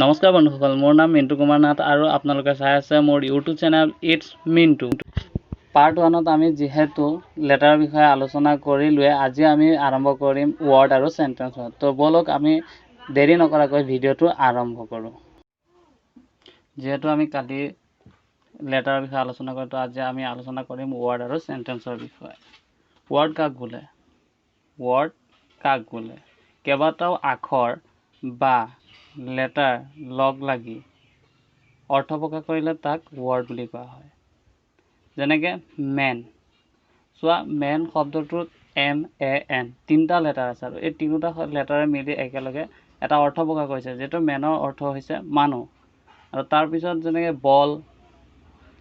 নমস্কাৰ বন্ধুসকল, মোৰ নাম মিণ্টু কুমাৰ নাথ আৰু আপোনালোকে চাই আছে মোৰ YouTube channel it's Mintu. Part 1ত আমি যিহেতু লেটাৰৰ বিষয়ে আলোচনা কৰিলোৱে, আজি আমি আৰম্ভ কৰিম ৱৰ্ড আৰু চেণ্টেন্সত। তো বলক আমি দেৰি নকৰাকৈ ভিডিঅ'টো আৰম্ভ কৰোঁ। যিহেতু আমি কালি লেটাৰৰ বিষয়ে আলোচনা কৰিলোঁ, আজি আমি আলোচনা কৰিম ৱৰ্ড আৰু চেণ্টেন্সৰ বিষয়ে। ৱৰ্ড কাক বোলে? ৱৰ্ড কাক বোলে? কেইবাটাও আখৰ বা লেটাৰ লগ লাগি অৰ্থ প্ৰকাশ কৰিলে তাক ৱৰ্ড বুলি কোৱা হয়। যেনেকৈ মেন। চোৱা, মেন শব্দটোত MAN তিনিটা লেটাৰ আছে আৰু এই তিনিটা লেটাৰে মিলি একেলগে এটা অৰ্থ প্ৰকাশ কৰিছে, যিহেতু মেনৰ অৰ্থ হৈছে মানুহ। আৰু তাৰপিছত যেনেকৈ বল,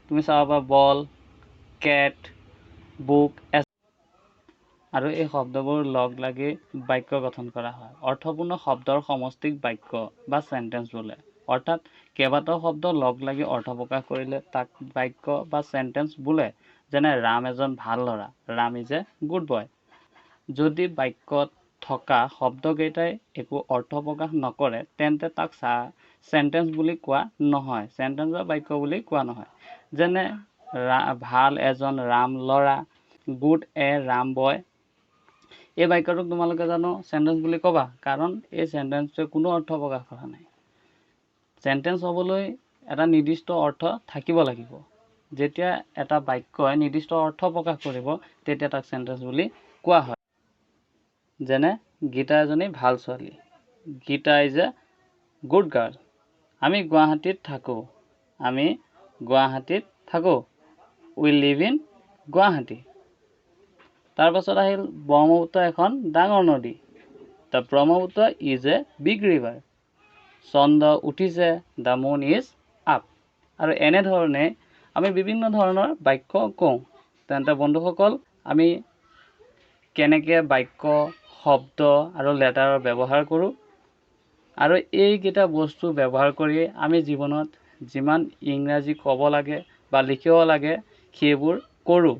তুমি চাব পাৰা বল, কেট, বুক, আৰু এই শব্দবোৰ লগ লাগি বাক্য গঠন কৰা হয়। অৰ্থপূৰ্ণ শব্দৰ সমষ্টিক বাক্য বা চেণ্টেন্স বোলে। অৰ্থাৎ কেইবাটাও শব্দ লগ লাগি অৰ্থ প্ৰকাশ কৰিলে তাক বাক্য বা চেণ্টেন্স বোলে। যেনে ৰাম এজন ভাল ল'ৰা, Ram is a good boy. যদি বাক্যত থকা শব্দকেইটাই একো অৰ্থ প্ৰকাশ নকৰে তেন্তে তাক চেণ্টেন্স বুলি কোৱা নহয়, চেণ্টেন্স বা বাক্য বুলি কোৱা নহয়। যেনে ভাল এজন ৰাম ল'ৰা, গুড এ ৰাম বয়। এই বাক্যটোক তোমালোকে জানো চেণ্টেন্স বুলি ক'বা, কাৰণ এই চেণ্টেন্সটোৱে কোনো অৰ্থ প্ৰকাশ কৰা নাই। চেণ্টেন্স হ'বলৈ এটা নিৰ্দিষ্ট অৰ্থ থাকিব লাগিব। যেতিয়া এটা বাক্যই নিৰ্দিষ্ট অৰ্থ প্ৰকাশ কৰিব তেতিয়া তাক চেণ্টেন্স বুলি কোৱা হয়। যেনে গীতা এজনী ভাল ছোৱালী, Gita is a good girl. আমি গুৱাহাটীত থাকোঁ, উই লিভ ইন গুৱাহাটী। তাৰপাছত আহিল ব্ৰহ্মপুত্ৰ এখন ডাঙৰ নদী, the Brahmaputra is a big river. চন্দ্ৰ উঠিছে, দ্য মুন ইজ আপ। আৰু এনেধৰণে আমি বিভিন্ন ধৰণৰ বাক্য কওঁ। তেন্তে বন্ধুসকল, আমি কেনেকৈ বাক্য, শব্দ আৰু লেটাৰৰ ব্যৱহাৰ কৰোঁ, আৰু এইকেইটা বস্তু ব্যৱহাৰ কৰি আমি জীৱনত যিমান ইংৰাজী ক'ব লাগে বা লিখিব লাগে সেইবোৰ কৰোঁ।